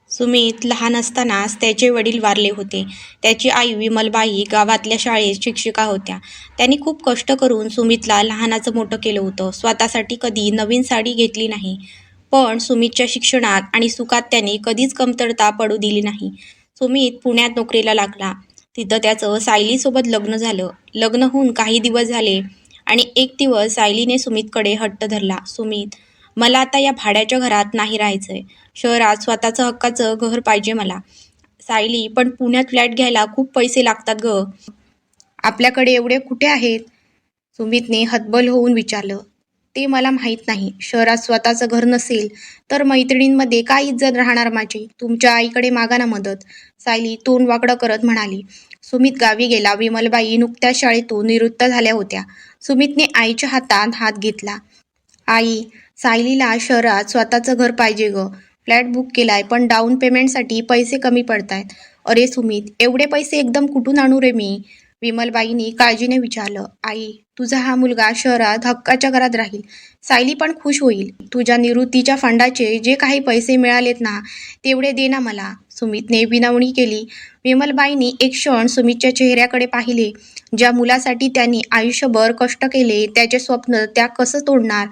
सुमित लहान असतानाच त्याचे वडील वारले होते. त्याची आई विमलबाई गावातल्या शाळेत शिक्षिका होत्या. त्यांनी खूप कष्ट करून सुमितला लहानाचं मोठं केलं होतं. स्वतःसाठी कधी नवीन साडी घेतली नाही, पण सुमितच्या शिक्षणात आणि सुखात त्यांनी कधीच कमतरता पडू दिली नाही. सुमित पुण्यात नोकरीला लागला. तिथं त्याचं सायलीसोबत लग्न झालं. लग्न होऊन काही दिवस झाले आणि एक दिवस सायलीने सुमितकडे हट्ट धरला. "सुमित, मला आता या भाड्याच्या घरात नाही राहायचंय. शहरात स्वतःचं हक्काचं घर पाहिजे मला." "सायली, पण पुण्यात फ्लॅट घ्यायला खूप पैसे लागतात गं. आपल्याकडे एवढे कुठे आहेत?" सुमितने हतबल होऊन विचारलं. "ते मला माहीत नाही. शहरात स्वतःचं घर नसेल तर मैत्रिणींमध्ये काय इज्जत राहणार माझी? तुमच्या आईकडे मागा ना मदत." सायली तोंड वाकडं करत म्हणाली. सुमित गावी गेला. विमलबाई नुकत्याच शाळेतून निवृत्त झाल्या होत्या. सुमितने आईच्या हातात हात घेतला. "आई, सायलीला शहरात स्वतःचं घर पाहिजे गं. फ्लॅट बुक केलाय, पण डाऊन पेमेंटसाठी पैसे कमी पडतायत." "अरे सुमित, एवढे पैसे एकदम कुठून आणू रे मी?" विमलबाईंनी काळजीने विचारलं. "आई, तुझा हा मुलगा शहरात हक्काच्या घरात राहील. सायली पण खुश होईल. तुझ्या निवृत्तीच्या फंडाचे जे काही पैसे मिळालेत ना, तेवढे दे ना मला." सुमितने विनवणी केली. विमलबाईंनी एक क्षण सुमितच्या चेहऱ्याकडे पाहिले. ज्या मुलासाठी त्यांनी आयुष्यभर कष्ट केले, त्याचे स्वप्न त्या कसं तोडणार?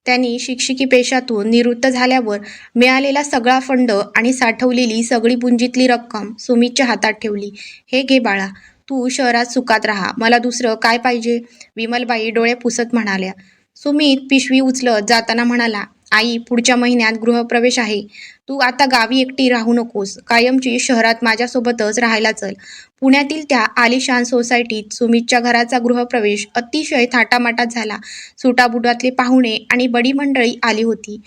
त्यांनी शिक्षकी पेशातून निवृत्त झाल्यावर मिळालेला सगळा फंड आणि साठवलेली सगळी पुंजीतली रक्कम सुमितच्या हातात ठेवली. "हे घे बाळा, तू शहरात सुखात राहा. मला दुसरं काय पाहिजे?" विमलबाई डोळे पुसत म्हणाल्या. सुमित पिशवी उचलत जाताना म्हणाला, "आई, पुढच्या महिन्यात गृहप्रवेश आहे. तू आता गावी एकटी राहू नकोस. कायमची शहरात माझ्यासोबतच राहायला चल." पुण्यातील त्या आलिशान सोसायटीत सुमितच्या घराचा गृहप्रवेश अतिशय थाटामाटात झाला. सुटाबुटातले पाहुणे आणि बडी मंडळी आली होती.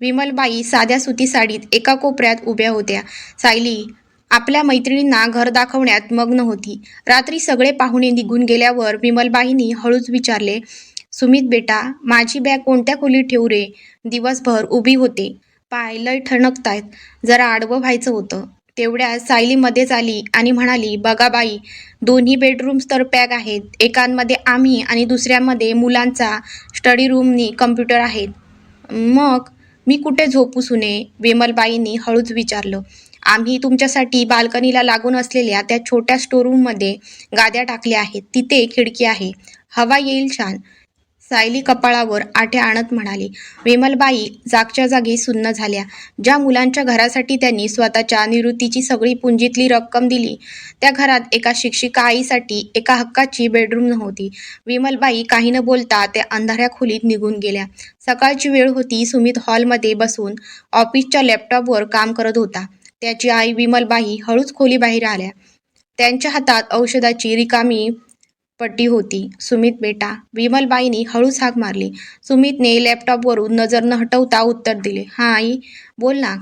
विमलबाई साध्या सुती साडीत एका कोपऱ्यात उभ्या होत्या. सायली आपल्या मैत्रिणींना घर दाखवण्यात मग्न होती. रात्री सगळे पाहुणे निघून गेल्यावर विमलबाईंनी हळूच विचारले, "सुमित बेटा, माझी बॅग कोणत्या खोलीत ठेवू रे?" दिवसभर उभी होते. पाय लय ठणकतायत. जरा आडवं व्हायचं होतं. तेवढ्यात सायली मध्येच आली आणि म्हणाली, "बघा बाई, दोन्ही बेडरूम्स तर पॅक आहेत. एकांमध्ये आम्ही आणि दुसऱ्यामध्ये मुलांचा स्टडी रूमनी कम्प्युटर आहेत." "मग मी कुठे झोपू सुने?" विमलबाईंनी हळूच विचारलं. "आम्ही तुमच्यासाठी बाल्कनीला लागून असलेल्या त्या छोट्या स्टोरूममध्ये गाद्या टाकल्या आहेत. तिथे खिडकी आहे. हवा येईल छान." सायली कपाळावर आठ्या आणत म्हणाली. विमलबाई जागच्या जागी सुन्न झाल्या. ज्या मुलांच्या घरासाठी त्यांनी स्वतःच्या निवृत्तीची सगळी पुंजीतली रक्कम दिली, त्या घरात एका शिक्षिका आईसाठी एका हक्काची बेडरूम नव्हती. विमलबाई काही न बोलता त्या अंधाऱ्या खोलीत निघून गेल्या. सकाळची वेळ होती. सुमित हॉलमध्ये बसून ऑफिसच्या लॅपटॉपवर काम करत होता. त्याची आई विमलबाई हळूच खोलीबाहेर आल्या. त्यांच्या हातात औषधाची रिकामी पट्टी होती. "सुमित बेटा." विमलबाईंनी हळूच हाक मारली. सुमितने लॅपटॉपवरून नजर न हटवता उत्तर दिले, "हां आई, बोल ना.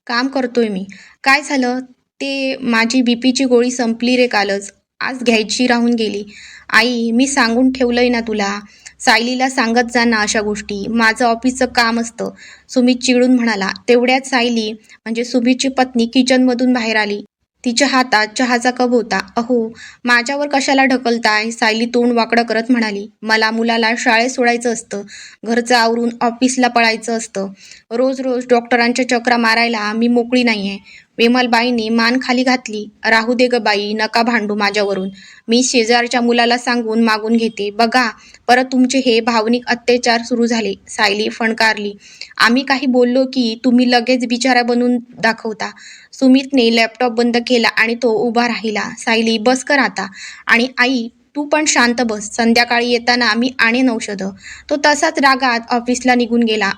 काम करतोय मी." "काय झालं?" "ते माझी बीपीची गोळी संपली रे कालच. आज घ्यायची राहून गेली." "आई, मी सांगून ठेवलंय ना तुला. सायलीला सांगत जा ना अशा गोष्टी. माझं ऑफिसचं काम असतं." सुमित चिडून म्हणाला. तेवढ्यात सायली म्हणजे सुमितची पत्नी किचनमधून बाहेर आली. तिच्या हातात चहाचा कप होता. "अहो, माझ्यावर कशाला ढकलताय?" सायली तोंड वाकडं करत म्हणाली. "मला मुलाला शाळेत सोडायचं असतं. घरचं आवरून ऑफिसला पळायचं असतं. रोज रोज डॉक्टरांच्या चकरा मारायला मी मोकळी नाहीये." विमलबाईंनी मान खाली घातली. "राहू दे गं बाई, नका भांडू माझ्यावरून. मी शेजारच्या मुलाला सांगून मागून घेते. बघा, परत तुमचे हे भावनिक अत्याचार सुरू झाले." सायली फणकारली. "आम्ही काही बोललो की तुम्ही लगेच बिचारा बनवून दाखवता." सुमितने लॅपटॉप बंद केला आणि तो उभा राहिला. "सायली, बस कर आता. आणि आई, तू पण शांत बस. संध्याकाळी येताना मी आणेन औषधं." तो तसाच रागात ऑफिसला निघून गेला.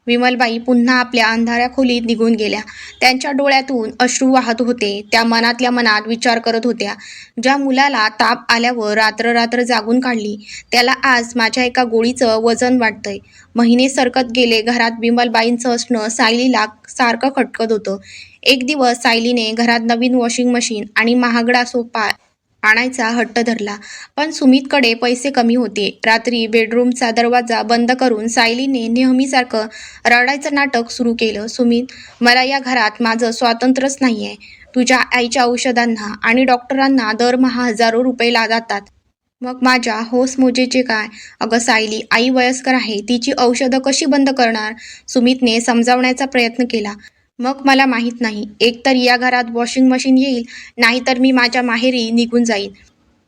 विमलबाई पुन्हा आपल्या अंधाऱ्या खोलीत निघून गेल्या. त्यांच्या डोळ्यातून अश्रू वाहत होते. त्या मनातल्या मनात विचार करत होत्या, "ज्या मुलाला ताप आल्यावर रात्र रात्र जागून काढली, त्याला आज माझ्या एका गोळीचं वजन वाटतंय." महिने सरकत गेले. घरात विमलबाईंचं असणं सायलीला सारखं खटकत होतं. एक दिवस सायलीने घरात नवीन वॉशिंग मशीन आणि महागडा सोफा आणायचा हट्ट धरला. पण सुमितकडे पैसे कमी होते. रात्री बेडरूमचा दरवाजा बंद करून सायलीने नेहमीसारखं रडायचं नाटक सुरू केलं. "सुमित, मला या घरात माझं स्वातंत्र्यच नाहीये. तुझ्या आईच्या औषधांना आणि डॉक्टरांना दरमहा हजारो रुपये जातात. मग माझ्या हौस-मौजेचे काय?" "अगं सायली, आई वयस्कर आहे. तिची औषधं कशी बंद करणार?" सुमितने समजावण्याचा प्रयत्न केला. मग मला माहीत नाही, एकतर या घरात वॉशिंग मशीन येईल, नाहीतर मी माझ्या माहेरी निघून जाईन.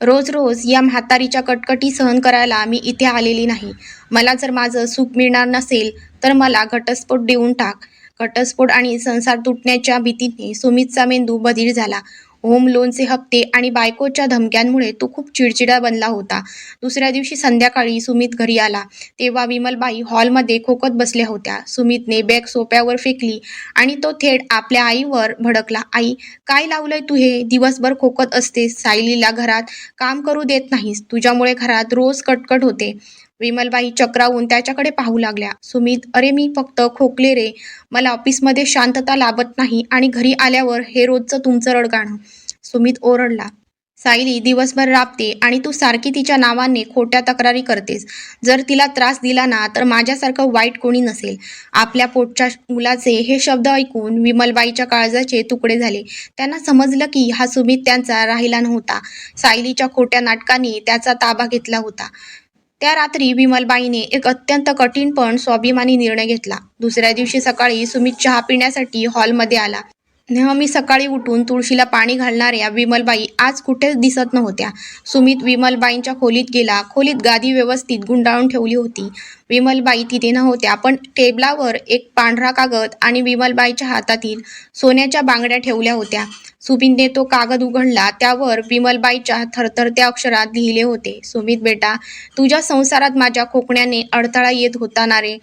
रोज रोज या म्हातारीच्या कटकटी सहन करायला मी इथे आलेली नाही. मला जर माझं सुख मिळणार नसेल, तर मला घटस्फोट देऊन टाक. घटस्फोट आणि संसार तुटण्याच्या भीतीने सुमितचा मेंदू बधीर झाला. होम लोनचे हप्ते आणि बायकोच्या धमक्यांमुळे तो खूप चिडचिडा बनला होता. दुसऱ्या दिवशी संध्याकाळी सुमित घरी आला, तेव्हा विमलबाई हॉलमध्ये खोकत बसल्या होत्या. सुमितने बॅग सोफ्यावर फेकली आणि तो थेट आपल्या आईवर भडकला. "आई, काय लावलंय तू हे? दिवसभर खोकत असतेस, सायलीला घरात काम करू देत नाहीस, तुझ्यामुळे घरात रोज कटकट होते." विमलबाई चक्रावून त्याच्याकडे पाहू लागल्या. "सुमित, अरे मी फक्त खोकले रे. मला ऑफिसमध्ये शांतता लाभत नाही आणि घरी आल्यावर हे रोजचं तुमचं रडगाणं." सुमित ओरडला. "सायली दिवसभर राबते आणि तू सारखी तिच्या नावाने खोट्या तक्रारी करतेस. जर तिला त्रास दिला ना, तर माझ्यासारखं वाईट कोणी नसेल." आपल्या पोटच्या मुलाचे हे शब्द ऐकून विमलबाईच्या काळजाचे तुकडे झाले. त्यांना समजलं की हा सुमित त्यांचा राहिला नव्हता. सायलीच्या खोट्या नाटकांनी त्याचा ताबा घेतला होता. त्या रात्री विमलबाईने एक अत्यंत कठीण पण स्वाभिमानी निर्णय घेतला. दुसऱ्या दिवशी सकाळी सुमित चहा पिण्यासाठी हॉलमध्ये आला. नेहमी सकाळी उठून तुळशीला पाणी घालणाऱ्या विमलबाई आज कुठेच दिसत नव्हत्या. सुमित विमलबाईंच्या खोलीत गेला. खोलीत गादी व्यवस्थित गुंडाळून ठेवली होती. विमलबाई तिथे नव्हत्या, पण टेबलावर एक पांढरा कागद आणि विमलबाईच्या हातातील सोन्याच्या बांगड्या ठेवल्या होत्या. सुमितने तो कागद उघडला. त्यावर विमलबाईच्या थरथरत्या अक्षरात लिहिले होते, "सुमित बेटा, तुझ्या संसारात माझ्या खोकण्याने अडथळा येत होता ना रे?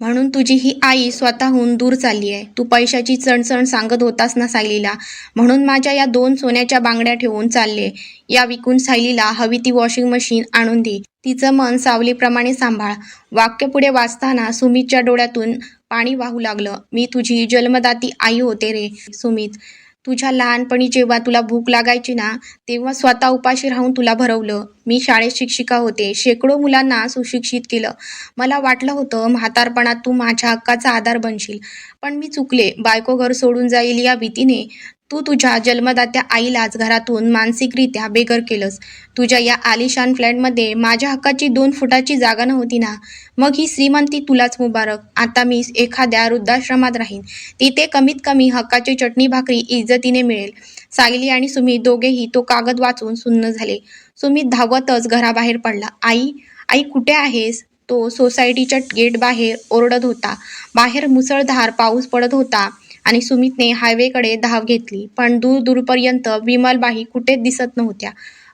म्हणून तुझी ही आई स्वतःहून दूर चालली आहे. तू पैशाची चणचण सांगत होतास ना सायलीला, म्हणून माझ्या या 2 सोन्याच्या बांगड्या ठेवून चालले. या विकून सायलीला हवी ती वॉशिंग मशीन आणून दे. तिचं मन सावलीप्रमाणे सांभाळ." वाक्य पुढे वाचताना सुमितच्या डोळ्यातून पाणी वाहू लागलं. "मी तुझी जन्मदाती आई होते रे सुमित. तुझ्या लहानपणी जेव्हा तुला भूक लागायची ना, तेव्हा स्वतः उपाशी राहून तुला भरवलं. मी शाळेत शिक्षिका होते. शेकडो मुलांना सुशिक्षित केलं. मला वाटलं होतं म्हातारपणात तू माझ्या हक्काचा आधार बनशील. पण मी चुकले. बायको घर सोडून जाईल या भीतीने तू तुझ्या जन्मदात्या आईलाच घरातून मानसिकरित्या बेघर केलंस. तुझ्या या आलिशान फ्लॅटमध्ये माझ्या हक्काची 2 फुटाची जागा नव्हती ना? मग ही श्रीमंती तुलाच मुबारक. आता मी एखाद्या वृद्धाश्रमात राहीन. तिथे कमीत कमी हक्काची चटणी भाकरी इज्जतीने मिळेल." सायली आणि सुमित दोघेही तो कागद वाचून सुन्न झाले. सुमित धावतच घराबाहेर पडला. "आई, आई कुठे आहेस?" तो सोसायटीच्या गेटबाहेर ओरडत होता. बाहेर मुसळधार पाऊस पडत होता आणि सुमितने हायवेकडे धाव घेतली. पण दूर-दूरपर्यंत विमलबाई कुठेच दिसत नव्हत्या.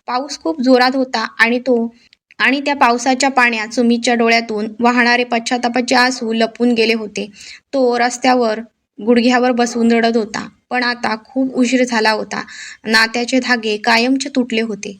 पाऊस खूप जोरात होता आणि त्या पावसाच्या पाण्यात सुमितच्या डोळ्यातून वाहणारे पश्चातापाचे आसू लपून गेले होते. तो रस्त्यावर गुडघ्यावर बसून रडत होता. पण आता खूप उशीर झाला होता. नात्याचे धागे कायमचे तुटले होते.